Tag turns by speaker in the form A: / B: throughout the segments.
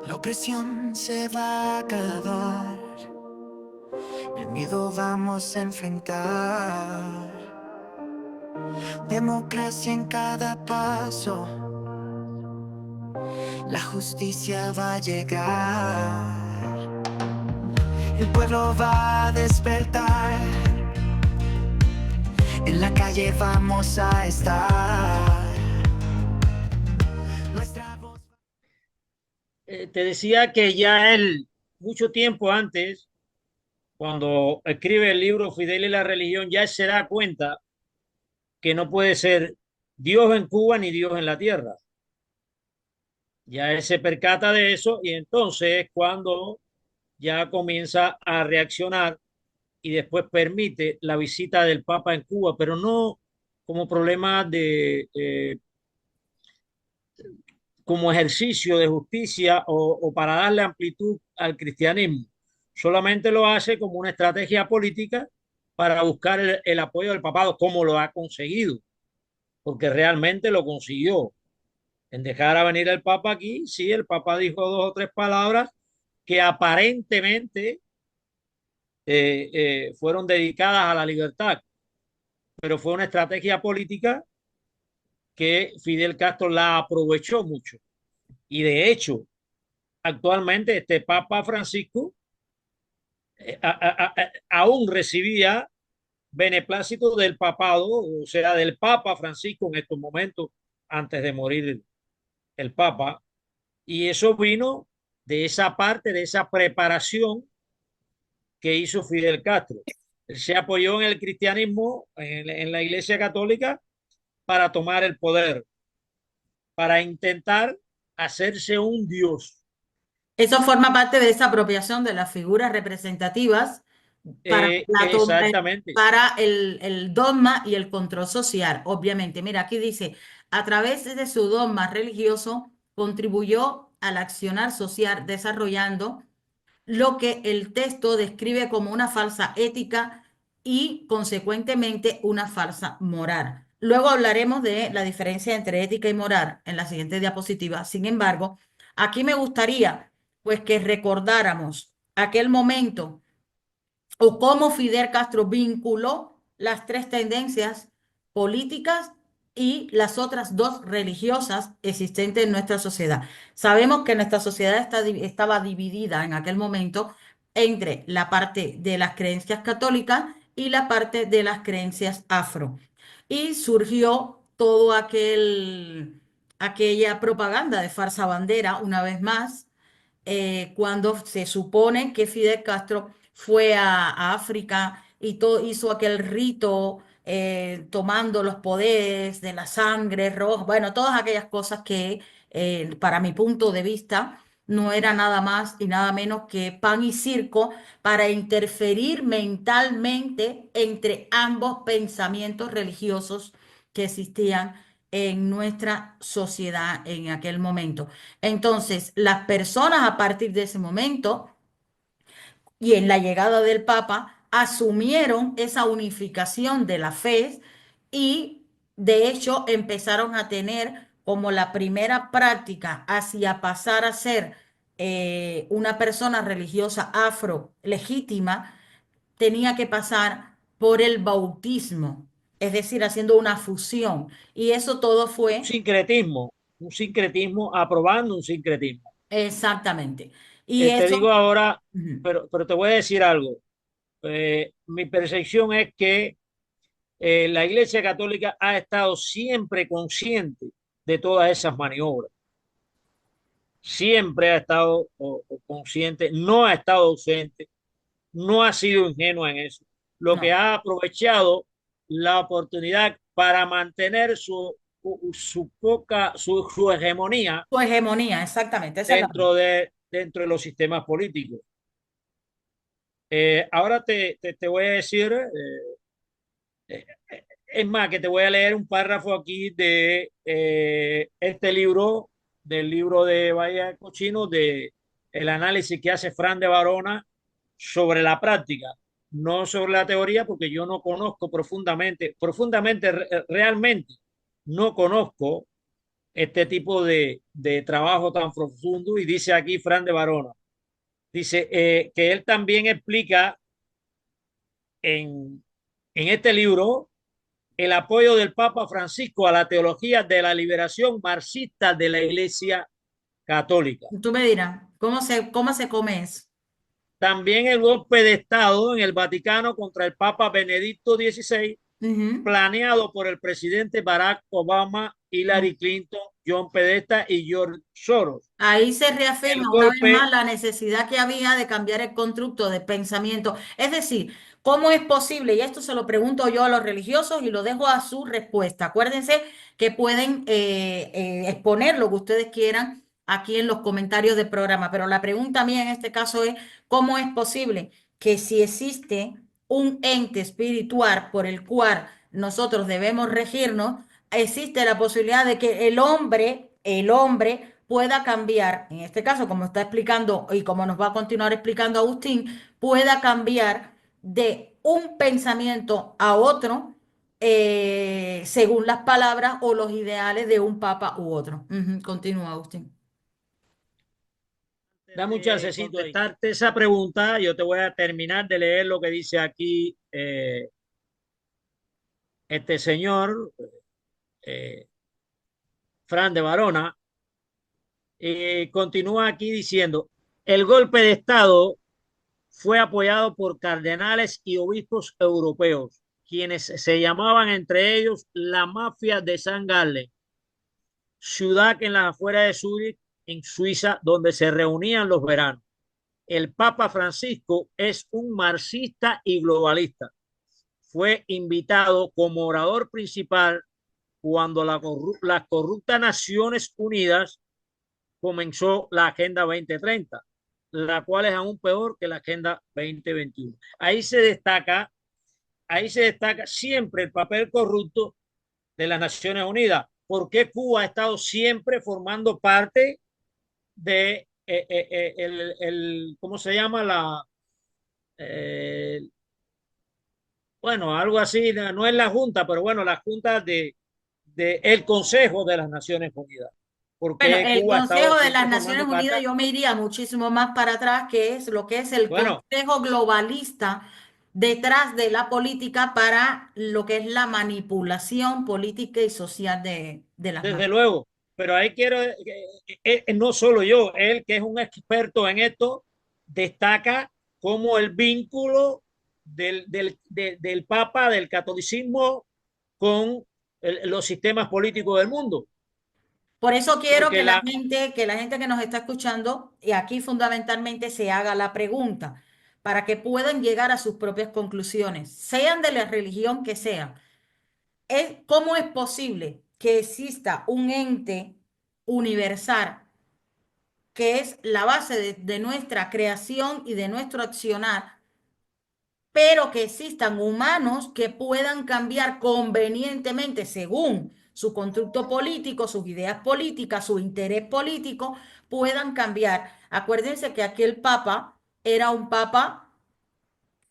A: La opresión se va a acabar, el miedo vamos a enfrentar. Democracia en cada paso, la justicia va a llegar. El pueblo va a despertar, en la calle vamos a estar. Nuestra voz...
B: Te decía que ya él, mucho tiempo antes, cuando escribe el libro Fidel y la religión, ya se da cuenta que no puede ser Dios en Cuba ni Dios en la tierra. Ya él se percata de eso y entonces es cuando ya comienza a reaccionar y después permite la visita del Papa en Cuba, pero no como problema como ejercicio de justicia o para darle amplitud al cristianismo. Solamente lo hace como una estrategia política para buscar el apoyo del papado, como lo ha conseguido, porque realmente lo consiguió. En dejar a venir el Papa aquí, sí, el Papa dijo dos o tres palabras que aparentemente fueron dedicadas a la libertad, pero fue una estrategia política que Fidel Castro la aprovechó mucho. Y de hecho, actualmente este Papa Francisco aún recibía beneplácito del papado, o sea, del Papa Francisco en estos momentos, antes de morir el Papa, y eso vino de esa parte, de esa preparación que hizo Fidel Castro. Él se apoyó en el cristianismo, en la Iglesia Católica, para tomar el poder, para intentar hacerse un Dios.
C: Eso forma parte de esa apropiación de las figuras representativas para,
B: Exactamente.
C: para el dogma y el control social, obviamente. Mira, aquí dice, a través de su dogma religioso contribuyó al accionar social desarrollando lo que el texto describe como una falsa ética y, consecuentemente, una falsa moral. Luego hablaremos de la diferencia entre ética y moral en la siguiente diapositiva. Sin embargo, aquí me gustaría pues que recordáramos aquel momento o cómo Fidel Castro vinculó las tres tendencias políticas y las otras dos religiosas existentes en nuestra sociedad. Sabemos que nuestra sociedad estaba dividida en aquel momento entre la parte de las creencias católicas y la parte de las creencias afro. Y surgió todo aquella propaganda de farsa bandera, una vez más, cuando se supone que Fidel Castro fue a África y todo, hizo aquel rito tomando los poderes de la sangre roja, bueno, todas aquellas cosas que para mi punto de vista no era nada más y nada menos que pan y circo para interferir mentalmente entre ambos pensamientos religiosos que existían en nuestra sociedad en aquel momento. Entonces, las personas a partir de ese momento y en la llegada del Papa asumieron esa unificación de la fe y de hecho empezaron a tener como la primera práctica hacia pasar a ser una persona religiosa afro legítima, tenía que pasar por el bautismo, es decir, haciendo una fusión. Y eso todo fue
B: Un sincretismo, aprobando un sincretismo.
C: exactamente. Y
B: Te
C: eso,
B: digo ahora,
C: ujú,
B: pero te voy a decir algo. Mi percepción es que la Iglesia Católica ha estado siempre consciente de todas esas maniobras. Siempre ha estado consciente, no ha estado ausente, no ha sido ingenua en eso. Lo que
C: no,
B: ha aprovechado la oportunidad para mantener su hegemonía
C: su hegemonía, exactamente, esa es la palabra.
B: dentro de los sistemas políticos. Ahora te voy a decir, eh, es más, que te voy a leer un párrafo aquí de este libro, del libro de Bahía Cochino, de el análisis que hace Fran de Barona sobre la práctica, no sobre la teoría, porque yo no conozco profundamente, realmente no conozco este tipo de trabajo tan profundo. Y dice aquí Fran de Barona, dice que él también explica en este libro el apoyo del Papa Francisco a la teología de la liberación marxista de la Iglesia Católica.
C: Tú me dirás, cómo se come eso?
B: También el golpe de Estado en el Vaticano contra el Papa Benedicto XVI,
C: Ujú.
B: planeado por el presidente Barack Obama,
C: Mm.
B: Hillary Clinton, John Podesta y George Soros.
C: Ahí se
B: El
C: reafirma una vez más
B: golpe,
C: la necesidad que había de cambiar el constructo de pensamiento. Es decir, ¿cómo es posible? Y esto se lo pregunto yo a los religiosos y lo dejo a su respuesta. Acuérdense que pueden exponer lo que ustedes quieran aquí en los comentarios del programa, pero la pregunta mía en este caso es, ¿cómo es posible que si existe un ente espiritual por el cual nosotros debemos regirnos, existe la posibilidad de que el hombre pueda cambiar, en este caso, como está explicando y como nos va a continuar explicando Agustín, pueda cambiar de un pensamiento a otro según las palabras o los ideales de un papa u otro? Ujú. Continúa, Agustín.
B: dame un chancecito de contestarte esa pregunta. Yo te voy a terminar de leer lo que dice aquí este señor, eh, Fran de Barona. Continúa aquí diciendo, el golpe de Estado fue apoyado por cardenales y obispos europeos, quienes se llamaban entre ellos la mafia de San Gallen, ciudad en las afueras de Zúrich, en Suiza, donde se reunían los veranos. El Papa Francisco es un marxista y globalista. Fue invitado como orador principal cuando las corruptas Naciones Unidas comenzó la Agenda 2030, la cual es aún peor que la Agenda 2021. Ahí se destaca siempre el papel corrupto de las Naciones Unidas. ¿Por qué Cuba ha estado siempre formando parte de ¿cómo se llama? Eh, bueno, algo así, no es la Junta, pero bueno, la Junta de el Consejo de las Naciones Unidas. ¿Por
C: Bueno,
B: qué
C: el
B: Cuba ha estado
C: Consejo de las
B: siempre
C: Naciones
B: formando parte?
C: Unidas, yo me iría muchísimo más para atrás, que es lo que es el
B: Bueno,
C: Consejo Globalista detrás de la política para lo que es la manipulación política y social de las
B: desde
C: masas.
B: luego, pero ahí quiero, no solo yo, él que es un experto en esto, destaca como el vínculo del Papa, del catolicismo, con los sistemas políticos del mundo.
C: Por eso quiero
B: Porque la,
C: que la gente que nos está escuchando, y aquí fundamentalmente se haga la pregunta, para que puedan llegar a sus propias conclusiones, sean de la religión que sean. ¿Cómo es posible que exista un ente universal que es la base de nuestra creación y de nuestro accionar, pero que existan humanos que puedan cambiar convenientemente según su constructo político, sus ideas políticas, su interés político, puedan cambiar? Acuérdense que aquel papa era un papa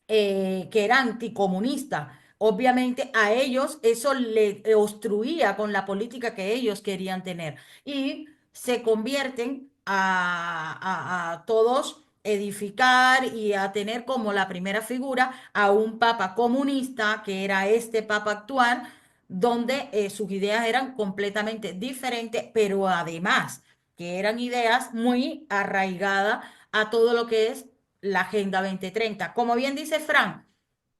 C: que era anticomunista. Obviamente a ellos eso le obstruía con la política que ellos querían tener y se convierten a todos edificar y a tener como la primera figura a un papa comunista, que era este papa actual, donde sus ideas eran completamente diferentes, pero además que eran ideas muy arraigadas a todo lo que es la Agenda 2030. Como bien dice Fran,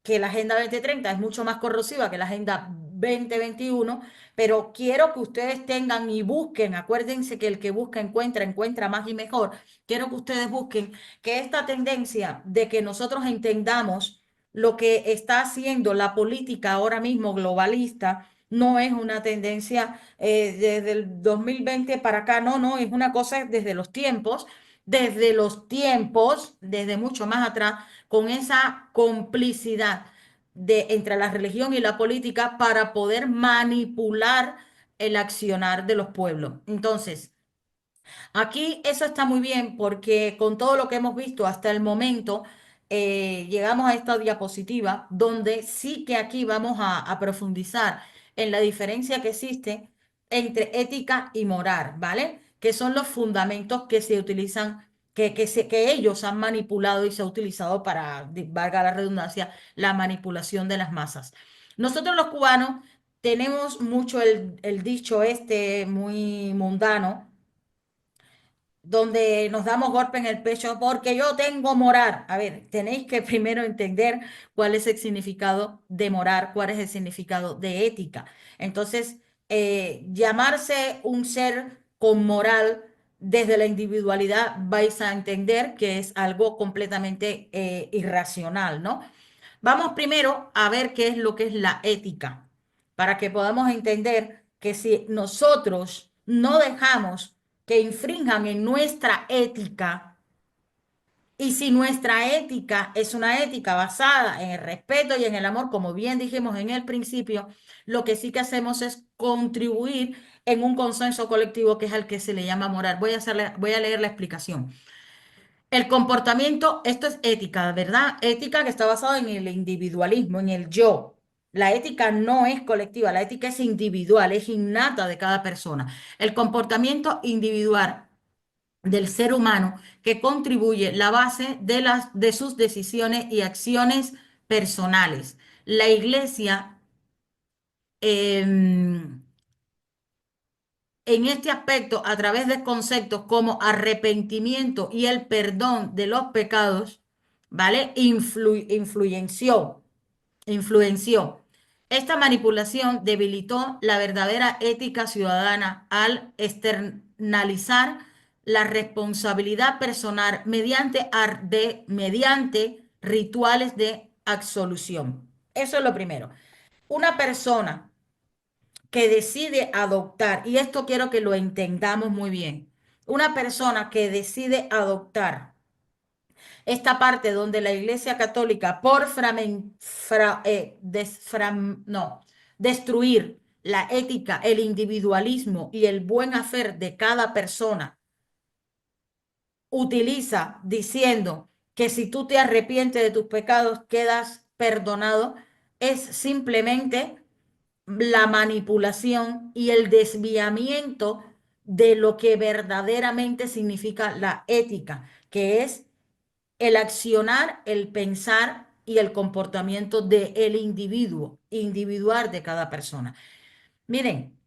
C: que la Agenda 2030 es mucho más corrosiva que la Agenda 2021, pero quiero que ustedes tengan y busquen, acuérdense que el que busca encuentra, encuentra más y mejor. Quiero que ustedes busquen que esta tendencia de que nosotros entendamos lo que está haciendo la política ahora mismo globalista no es una tendencia desde el 2020 para acá, no, no, es una cosa desde los tiempos, desde mucho más atrás, con esa complicidad entre la religión y la política para poder manipular el accionar de los pueblos. Entonces, aquí eso está muy bien porque con todo lo que hemos visto hasta el momento, llegamos a esta diapositiva donde sí que aquí vamos a profundizar en la diferencia que existe entre ética y moral, ¿vale? Que son los fundamentos que se utilizan, que ellos han manipulado y se ha utilizado para, valga la redundancia, la manipulación de las masas. Nosotros los cubanos tenemos mucho el dicho este muy mundano, donde nos damos golpe en el pecho porque yo tengo moral. A ver, tenéis que primero entender cuál es el significado de moral, cuál es el significado de ética. Entonces, llamarse un ser con moral desde la individualidad, vais a entender que es algo completamente irracional, ¿no? Vamos primero a ver qué es lo que es la ética, para que podamos entender que si nosotros no dejamos que infrinjan en nuestra ética, y si nuestra ética es una ética basada en el respeto y en el amor, como bien dijimos en el principio, lo que sí que hacemos es contribuir en un consenso colectivo que es al que se le llama moral. Voy a leer la explicación. El comportamiento, esto es ética, ¿verdad? Ética que está basada en el individualismo, en el yo. La ética no es colectiva, la ética es individual, es innata de cada persona. El comportamiento individual del ser humano que contribuye la base de sus decisiones y acciones personales. La iglesia, em, en este aspecto, a través de conceptos como arrepentimiento y el perdón de los pecados, ¿vale? Influenció. Esta manipulación debilitó la verdadera ética ciudadana al externalizar la responsabilidad personal mediante rituales de absolución. Eso es lo primero. Una persona que decide adoptar, y esto quiero que lo entendamos muy bien, una persona que decide adoptar esta parte donde la Iglesia Católica, por destruir la ética, el individualismo y el buen hacer de cada persona, utiliza diciendo que si tú te arrepientes de tus pecados, quedas perdonado, es simplemente la manipulación y el desviamiento de lo que verdaderamente significa la ética, que es el accionar, el pensar y el comportamiento del individuo, individual de cada persona. Miren,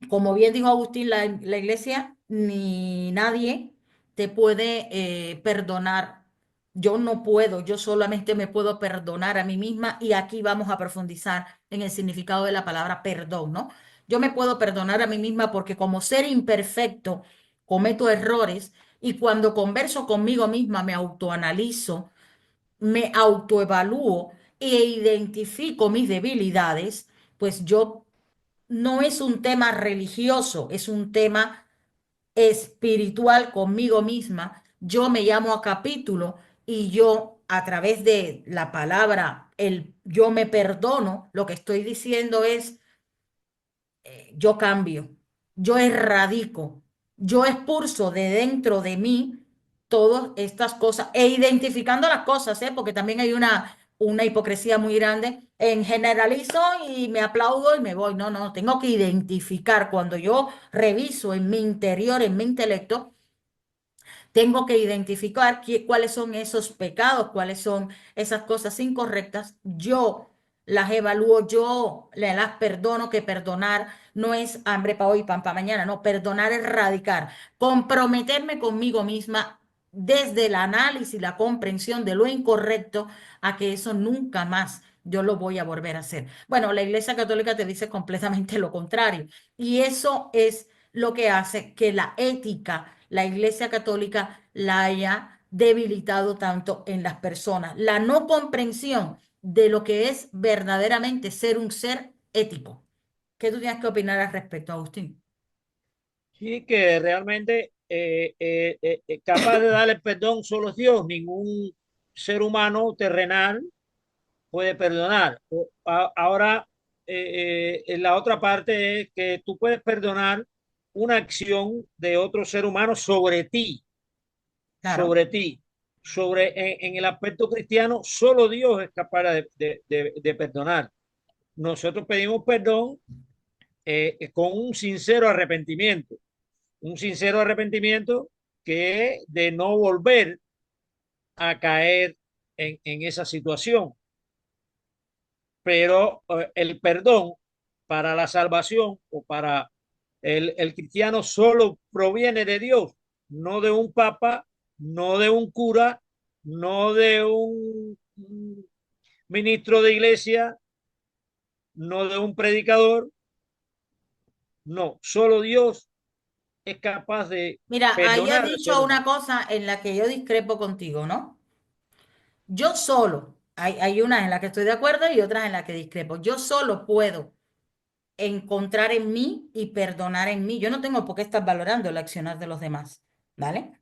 C: como bien dijo Agustín, la iglesia ni nadie te puede perdonar. Yo no puedo, yo solamente me puedo perdonar a mí misma y aquí vamos a profundizar en el significado de la palabra perdón, ¿no? Yo me puedo perdonar a mí misma porque como ser imperfecto cometo errores y cuando converso conmigo misma me autoanalizo, me autoevalúo e identifico mis debilidades, pues yo no es un tema religioso, es un tema espiritual conmigo misma. Yo me llamo a capítulo y yo a través de la palabra, el yo me perdono, lo que estoy diciendo es yo cambio, yo erradico, yo expulso de dentro de mí todas estas cosas e identificando las cosas, ¿eh? Porque también hay una hipocresía muy grande. En generalizo y me aplaudo y me voy. No, no, tengo que identificar cuando yo reviso en mi interior, en mi intelecto. Tengo que identificar cuáles son esos pecados, cuáles son esas cosas incorrectas. Yo las evalúo, yo las perdono, que perdonar no es hambre para hoy, pan para mañana, no, perdonar es radicar, comprometerme conmigo misma desde el análisis, la comprensión de lo incorrecto, a que eso nunca más yo lo voy a volver a hacer. Bueno, la Iglesia Católica te dice completamente lo contrario y eso es lo que hace que la ética, la Iglesia Católica la haya debilitado tanto en las personas. La no comprensión de lo que es verdaderamente ser un ser ético. ¿Qué tú tienes que opinar al respecto, Agustín?
B: Sí, que realmente capaz de darle perdón solo es Dios, ningún ser humano terrenal puede perdonar. Ahora, en la otra parte es que tú puedes perdonar una acción de otro ser humano
C: Claro,
B: sobre ti, en el aspecto cristiano, solo Dios es capaz de perdonar. Nosotros pedimos perdón con un sincero arrepentimiento que es de no volver a caer en esa situación. Pero el perdón para la salvación o para el cristiano solo proviene de Dios, no de un papa, no de un cura, no de un ministro de iglesia, no de un predicador, no, solo Dios es capaz de
C: Mira, ahí has
B: perdonar al ser
C: dicho una
B: humano.
C: cosa en la que yo discrepo contigo, ¿no? Yo solo, hay unas en las que estoy de acuerdo y otras en las que discrepo. Yo solo puedo encontrar en mí y perdonar en mí. Yo no tengo por qué estar valorando el accionar de los demás, ¿vale?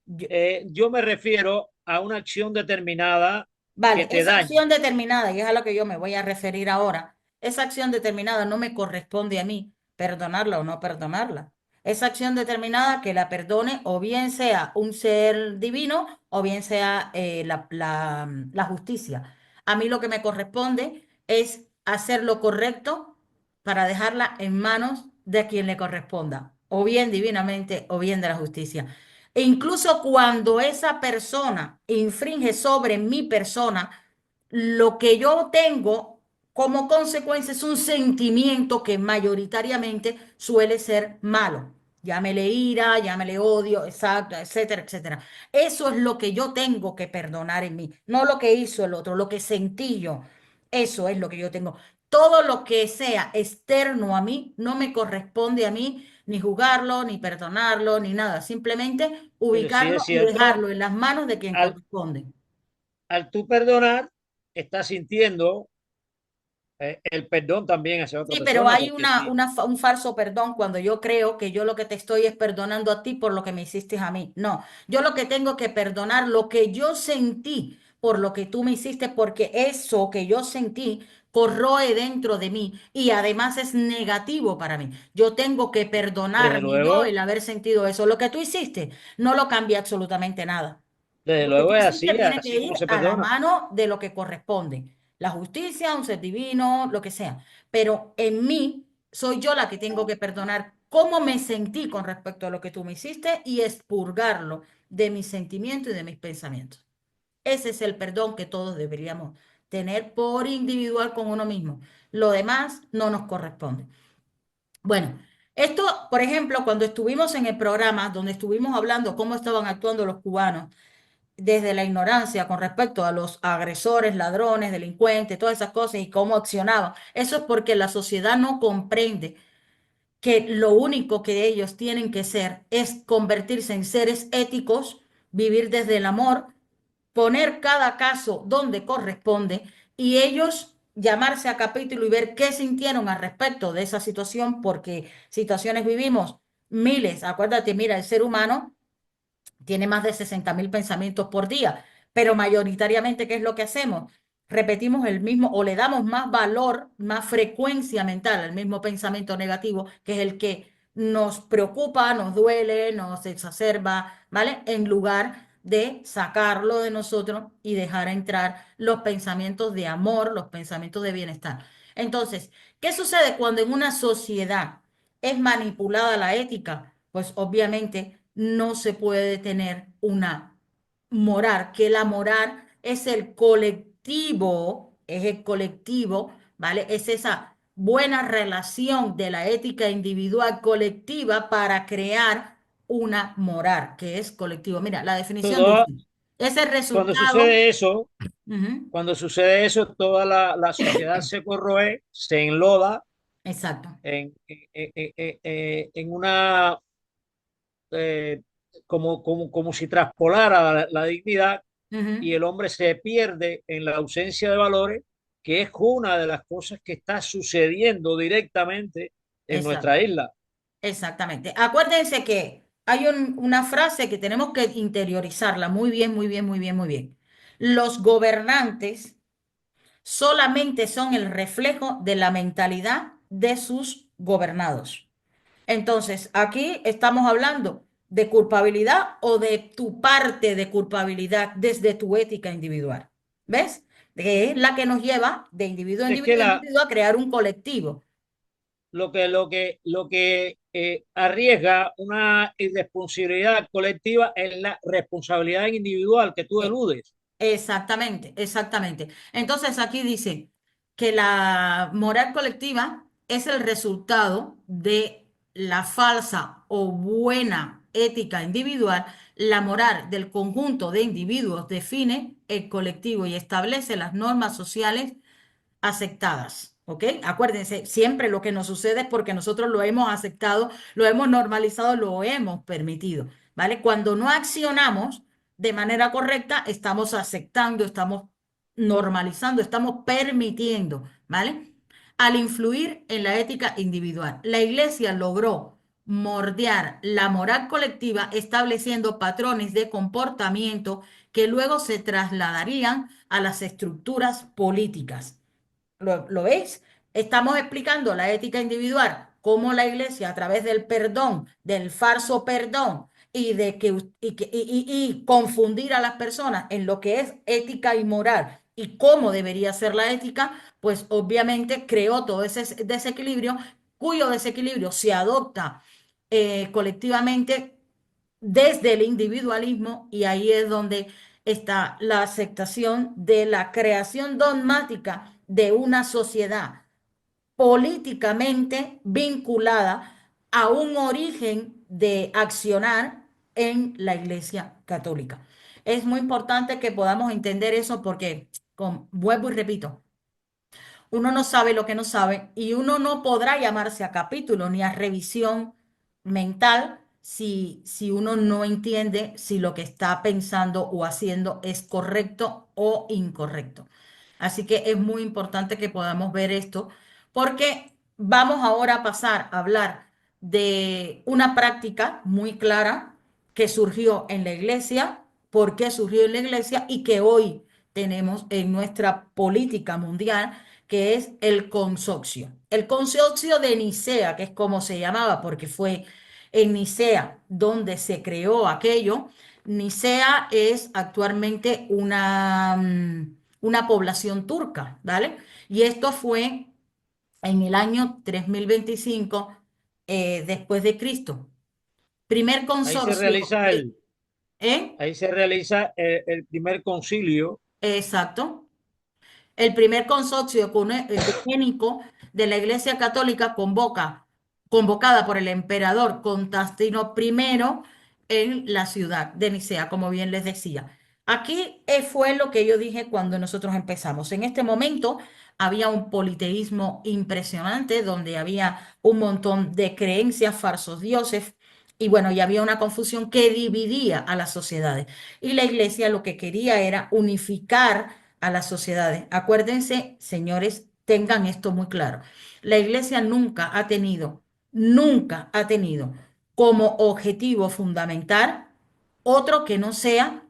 C: Yo-
B: Yo me refiero a una acción determinada que
C: Vale,
B: te
C: esa
B: daña.
C: acción determinada, y es a lo que yo me voy a referir ahora, esa acción determinada no me corresponde a mí perdonarla o no perdonarla. Esa acción determinada que la perdone o bien sea un ser divino o bien sea la justicia. A mí lo que me corresponde es hacer lo correcto para dejarla en manos de quien le corresponda, o bien divinamente o bien de la justicia. E incluso cuando esa persona infringe sobre mi persona, lo que yo tengo como consecuencia es un sentimiento que mayoritariamente suele ser malo. Llámele ira, llámele odio, exacto, etcétera, etcétera. Eso es lo que yo tengo que perdonar en mí, no lo que hizo el otro, lo que sentí yo. Eso es lo que yo tengo. Todo lo que sea externo a mí no me corresponde a mí ni juzgarlo, ni perdonarlo, ni nada. Simplemente
B: Pero sí
C: ubicarlo
B: es
C: y
B: cierto,
C: dejarlo en las manos de quien
B: al,
C: corresponde.
B: al tú perdonar, estás sintiendo el perdón también hacia otra
C: Sí, pero
B: persona,
C: hay
B: porque sí,
C: un falso perdón cuando yo creo que yo lo que te estoy es perdonando a ti por lo que me hiciste a mí. No, yo lo que tengo que perdonar lo que yo sentí por lo que tú me hiciste, porque eso que yo sentí corroe dentro de mí y además es negativo para mí. Yo tengo que
B: desde
C: perdonarme yo
B: luego,
C: el haber sentido eso. Lo que tú hiciste no lo cambia absolutamente nada.
B: desde
C: Lo que tú
B: luego es
C: hiciste
B: así,
C: tiene que
B: así como
C: ir
B: se
C: a la
B: perdona.
C: mano de lo que corresponde. La justicia, un ser divino, lo que sea. Pero en mí soy yo la que tengo que perdonar cómo me sentí con respecto a lo que tú me hiciste y expurgarlo de mis sentimientos y de mis pensamientos. Ese es el perdón que todos deberíamos tener por individual con uno mismo. Lo demás no nos corresponde. Bueno, esto, por ejemplo, cuando estuvimos en el programa donde estuvimos hablando cómo estaban actuando los cubanos desde la ignorancia con respecto a los agresores, ladrones, delincuentes, todas esas cosas y cómo accionaban. Eso es porque la sociedad no comprende que lo único que ellos tienen que ser es convertirse en seres éticos, vivir desde el amor, poner cada caso donde corresponde y ellos llamarse a capítulo y ver qué sintieron al respecto de esa situación, porque situaciones vivimos miles. Acuérdate, mira, el ser humano tiene más de 60.000 pensamientos por día, pero mayoritariamente, ¿qué es lo que hacemos? Repetimos el mismo o le damos más valor, más frecuencia mental al mismo pensamiento negativo, que es el que nos preocupa, nos duele, nos exacerba, ¿vale? En lugar de sacarlo de nosotros y dejar entrar los pensamientos de amor, los pensamientos de bienestar. Entonces, ¿qué sucede cuando en una sociedad es manipulada la ética? Pues obviamente no se puede tener una moral, que la moral es el colectivo, ¿vale? Es esa buena relación de la ética individual colectiva para crear una moral, que es colectivo. Mira, la definición
B: Todo,
C: dice, es el
B: cuando
C: resultado.
B: sucede eso,
C: Ujú,
B: toda la sociedad se corroe, se enloda
C: exacto.
B: en una, eh, como si traspolara la dignidad y
C: Ujú,
B: el hombre se pierde en la ausencia de valores, que es una de las cosas que está sucediendo directamente en
C: exacto.
B: nuestra isla.
C: Exactamente. Acuérdense que hay una frase que tenemos que interiorizarla muy bien, muy bien, muy bien, muy bien. Los gobernantes solamente son el reflejo de la mentalidad de sus gobernados. Entonces, aquí estamos hablando de culpabilidad o de tu parte de culpabilidad desde tu ética individual. ¿Ves? Que es la que nos lleva de individuo a
B: Es que
C: individuo a individuo a crear un colectivo.
B: lo que arriesga una irresponsabilidad colectiva es la responsabilidad individual que tú
C: Eh,
B: eludes.
C: Exactamente, exactamente. Entonces aquí dice que la moral colectiva es el resultado de la falsa o buena ética individual. La moral del conjunto de individuos define el colectivo y establece las normas sociales aceptadas, ¿ok? Acuérdense, siempre lo que nos sucede es porque nosotros lo hemos aceptado, lo hemos normalizado, lo hemos permitido, ¿vale? Cuando no accionamos de manera correcta, estamos aceptando, estamos normalizando, estamos permitiendo, ¿vale? Al influir en la ética individual, la Iglesia logró moldear la moral colectiva estableciendo patrones de comportamiento que luego se trasladarían a las estructuras políticas. ¿Lo veis? Estamos explicando la ética individual, cómo la iglesia a través del perdón, del falso perdón y confundir a las personas en lo que es ética y moral y cómo debería ser la ética, pues obviamente creó todo ese desequilibrio, cuyo desequilibrio se adopta colectivamente desde el individualismo y ahí es donde está la aceptación de la creación dogmática de una sociedad políticamente vinculada a un origen de accionar en la Iglesia Católica. Es muy importante que podamos entender eso porque, vuelvo y repito, uno no sabe lo que no sabe y uno no podrá llamarse a capítulo ni a revisión mental si uno no entiende si lo que está pensando o haciendo es correcto o incorrecto. Así que es muy importante que podamos ver esto porque vamos ahora a pasar a hablar de una práctica muy clara que surgió en la iglesia, por qué surgió en la iglesia y que hoy tenemos en nuestra política mundial que es el consorcio. El consorcio de Nicea, que es como se llamaba, porque fue en Nicea donde se creó aquello. Nicea es actualmente una población turca, ¿vale? Y esto fue en el año 3025 después de Cristo. Primer
B: Ahí se
C: consorcio,
B: realiza el,
C: ¿eh?
B: ahí se realiza el primer concilio.
C: Exacto. El primer consorcio ecuménico de la Iglesia Católica convocada por el emperador Constantino I en la ciudad de Nicea, como bien les decía. Aquí fue lo que yo dije cuando nosotros empezamos. En este momento había un politeísmo impresionante donde había un montón de creencias, falsos dioses, y bueno, y había una confusión que dividía a las sociedades. Y la iglesia lo que quería era unificar a las sociedades. Acuérdense, señores, tengan esto muy claro. La iglesia nunca ha tenido como objetivo fundamental otro que no sea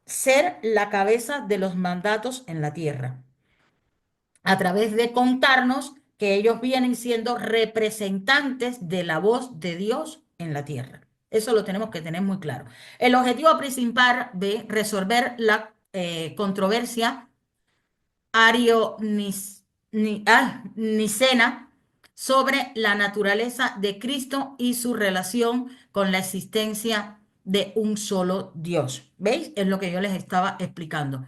C: ser la cabeza de los mandatos en la tierra, a través de contarnos que ellos vienen siendo representantes de la voz de Dios en la tierra. Eso lo tenemos que tener muy claro. El objetivo principal de resolver la controversia Nicena sobre la naturaleza de Cristo y su relación con la existencia de un solo Dios. ¿Veis? Es lo que yo les estaba explicando.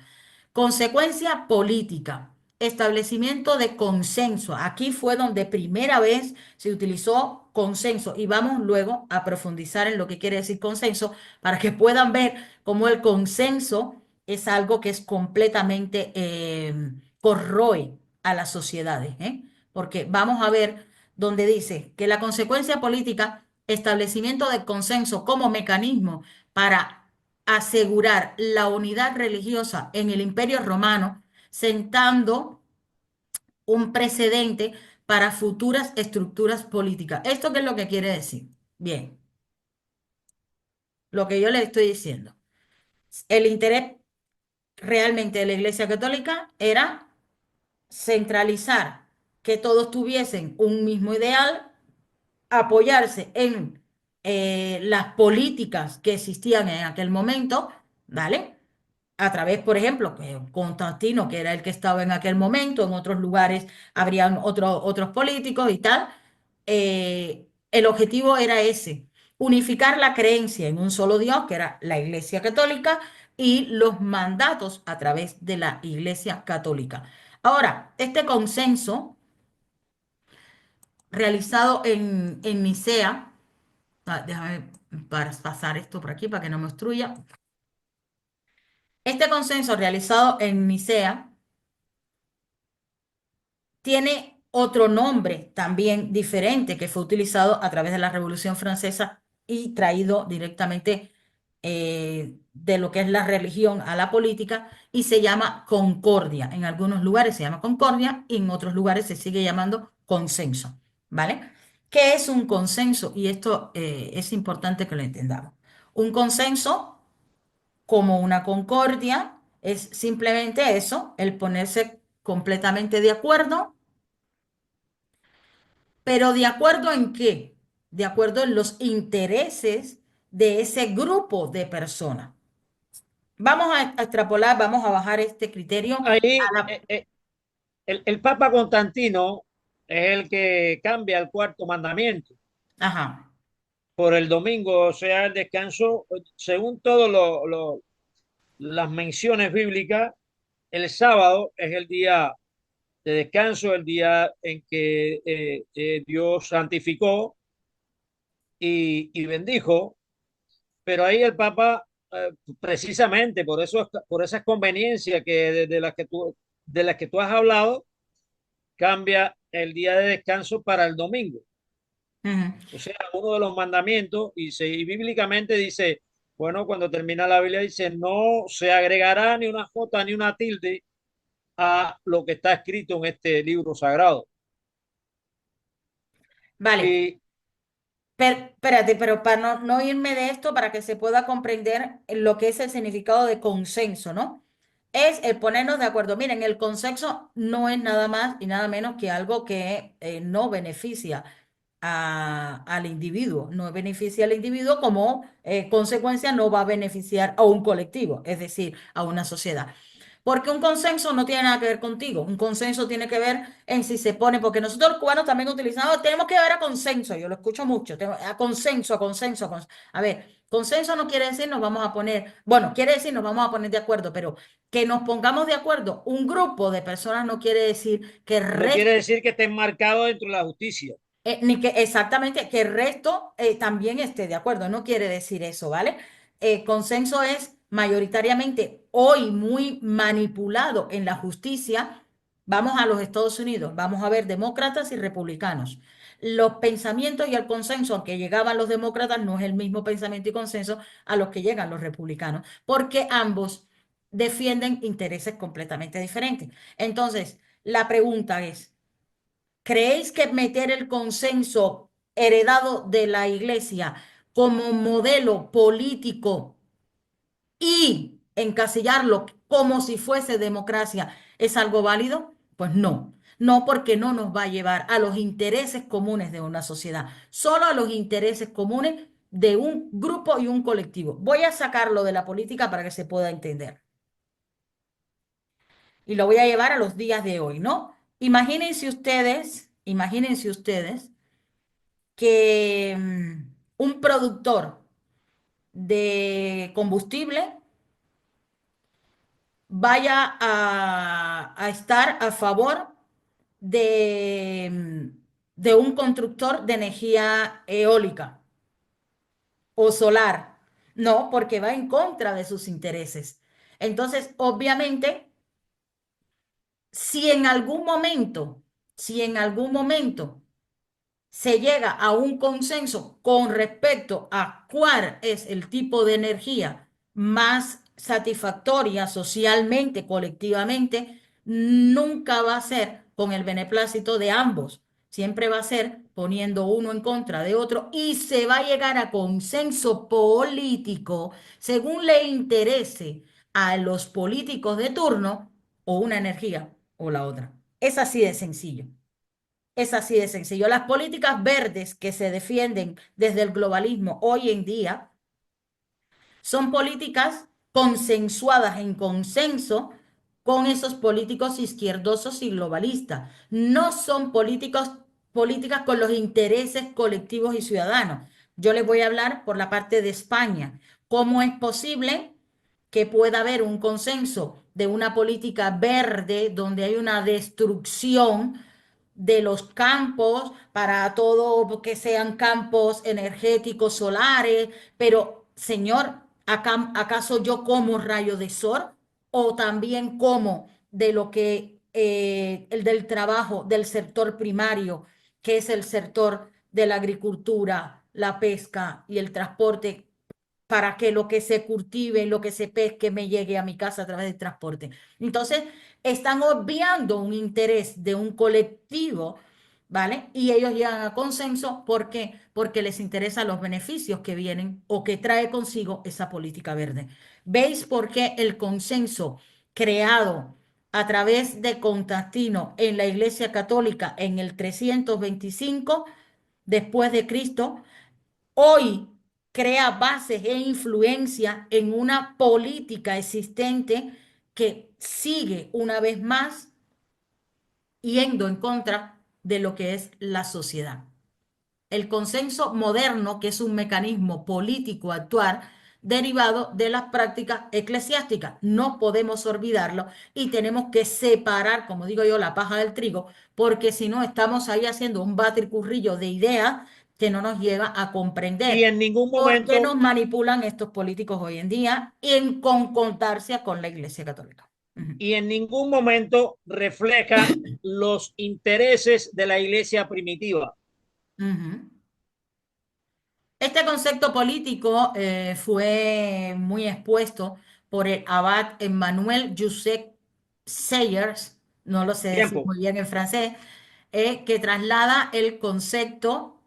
C: Consecuencia política, establecimiento de consenso. Aquí fue donde primera vez se utilizó consenso y vamos luego a profundizar en lo que quiere decir consenso para que puedan ver cómo el consenso es algo que es completamente corroe a las sociedades, ¿eh? Porque vamos a ver donde dice que la consecuencia política, establecimiento de consenso como mecanismo para asegurar la unidad religiosa en el Imperio Romano, sentando un precedente para futuras estructuras políticas. ¿Esto qué es lo que quiere decir? Bien, lo que yo le estoy diciendo. El interés realmente de la Iglesia Católica era centralizar, que todos tuviesen un mismo ideal, apoyarse en las políticas que existían en aquel momento, ¿vale? A través, por ejemplo, que Constantino, que era el que estaba en aquel momento, en otros lugares habrían otros políticos y tal, el objetivo era ese, unificar la creencia en un solo Dios, que era la Iglesia Católica, y los mandatos a través de la Iglesia Católica. Ahora, este consenso realizado en Nicea, déjame pasar esto por aquí para que no me obstruya. Este consenso realizado en Nicea tiene otro nombre también diferente que fue utilizado a través de la Revolución Francesa y traído directamente de lo que es la religión a la política y se llama concordia. En algunos lugares se llama concordia y en otros lugares se sigue llamando consenso, ¿vale? ¿Qué es un consenso? Y esto es importante que lo entendamos. Un consenso, como una concordia, es simplemente eso, el ponerse completamente de acuerdo. ¿Pero de acuerdo en qué? De acuerdo en los intereses de ese grupo de personas. Vamos a extrapolar, vamos a bajar este criterio
B: Ahí
C: a la...
B: el Papa Constantino es el que cambia el cuarto mandamiento
C: Ajá.
B: por el domingo, o sea, el descanso, según todas las menciones bíblicas, el sábado es el día de descanso, el día en que Dios santificó y bendijo, pero ahí el Papa, precisamente por eso, por esas conveniencias de las que tú has hablado, cambia el día de descanso para el domingo.
C: Ujú.
B: O sea, uno de los mandamientos, y bíblicamente dice, bueno, cuando termina la Biblia dice, no se agregará ni una jota ni una tilde a lo que está escrito en este libro sagrado.
C: Vale.
B: Y
C: Espérate, pero para no irme de esto, para que se pueda comprender lo que es el significado de consenso, ¿no? Es el ponernos de acuerdo. Miren, el consenso no es nada más y nada menos que algo que no beneficia al individuo, no beneficia al individuo como consecuencia no va a beneficiar a un colectivo, es decir, a una sociedad. Porque un consenso no tiene nada que ver contigo, un consenso tiene que ver en si se pone, porque nosotros los cubanos también utilizamos, tenemos que llegar a consenso, yo lo escucho mucho, a consenso, a consenso, a ver, consenso no quiere decir nos vamos a poner, bueno, quiere decir nos vamos a poner de acuerdo, pero que nos pongamos de acuerdo, un grupo de personas no quiere decir que el
B: no quiere
C: resto
B: decir que esté enmarcado dentro de la justicia.
C: ni que exactamente que el resto también esté de acuerdo, no quiere decir eso, ¿vale? Consenso es mayoritariamente hoy muy manipulado en la justicia. Vamos a los Estados Unidos, vamos a ver demócratas y republicanos. Los pensamientos y el consenso al que llegaban los demócratas no es el mismo pensamiento y consenso a los que llegan los republicanos, porque ambos defienden intereses completamente diferentes. Entonces, la pregunta es, ¿creéis que meter el consenso heredado de la iglesia como modelo político y encasillarlo como si fuese democracia es algo válido? Pues no, no porque no nos va a llevar a los intereses comunes de una sociedad, solo a los intereses comunes de un grupo y un colectivo. Voy a sacarlo de la política para que se pueda entender y lo voy a llevar a los días de hoy, ¿no? Imagínense ustedes que un productor de combustible vaya a estar a favor de un constructor de energía eólica o solar. No, porque va en contra de sus intereses. Entonces, obviamente, si en algún momento, si en algún momento se llega a un consenso con respecto a cuál es el tipo de energía más satisfactoria socialmente, colectivamente, nunca va a ser con el beneplácito de ambos. Siempre va a ser poniendo uno en contra de otro y se va a llegar a consenso político según le interese a los políticos de turno o una energía o la otra. Es así de sencillo. Es así de sencillo. Las políticas verdes que se defienden desde el globalismo hoy en día son políticas consensuadas en consenso con esos políticos izquierdosos y globalistas. No son políticos políticas con los intereses colectivos y ciudadanos. Yo les voy a hablar por la parte de España. ¿Cómo es posible que pueda haber un consenso de una política verde donde hay una destrucción de los campos para todo que sean campos energéticos solares? Pero, señor, ¿acaso yo como rayo de sol o también como de lo que el del trabajo del sector primario, que es el sector de la agricultura, la pesca y el transporte, para que lo que se cultive, lo que se pesque me llegue a mi casa a través del transporte? Entonces, están obviando un interés de un colectivo, ¿vale? Y ellos llegan a consenso. ¿Por qué? Porque les interesan los beneficios que vienen o que trae consigo esa política verde. ¿Veis por qué el consenso creado a través de Constantino en la Iglesia Católica en el 325 después de Cristo hoy crea bases e influencia en una política existente que sigue una vez más yendo en contra de lo que es la sociedad? El consenso moderno, que es un mecanismo político actual derivado de las prácticas eclesiásticas. No podemos olvidarlo y tenemos que separar, como digo yo, la paja del trigo, porque si no estamos ahí haciendo un batiburrillo de ideas que no nos lleva a
B: Y
C: comprender
B: en ningún
C: por qué nos
B: momento,
C: manipulan estos políticos hoy en día en concordancia con la Iglesia Católica. Ujú.
B: y en ningún momento refleja los intereses de la iglesia primitiva.
C: Ujú. Este concepto político fue muy expuesto por el abad Emmanuel Joseph Sayers, no lo sé decir
B: Tiempo.
C: muy bien en francés, que traslada el concepto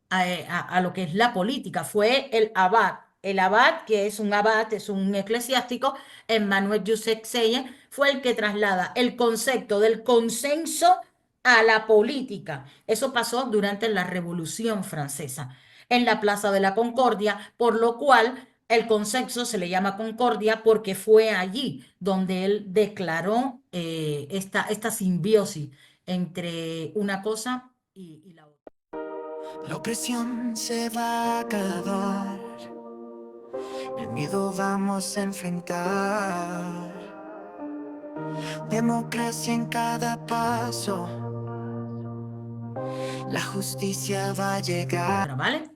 C: a lo que es la política. Fue el abad. El abad, que es un abad, es un eclesiástico, Emmanuel Joseph Seye, fue el que traslada el concepto del consenso a la política. Eso pasó durante la Revolución Francesa, en la Plaza de la Concordia, por lo cual el consenso se le llama Concordia porque fue allí donde él declaró esta simbiosis entre una cosa y la otra.
A: La opresión se va a acabar, el miedo vamos a enfrentar. Democracia en cada paso, la justicia va a llegar.
C: ¿Vale?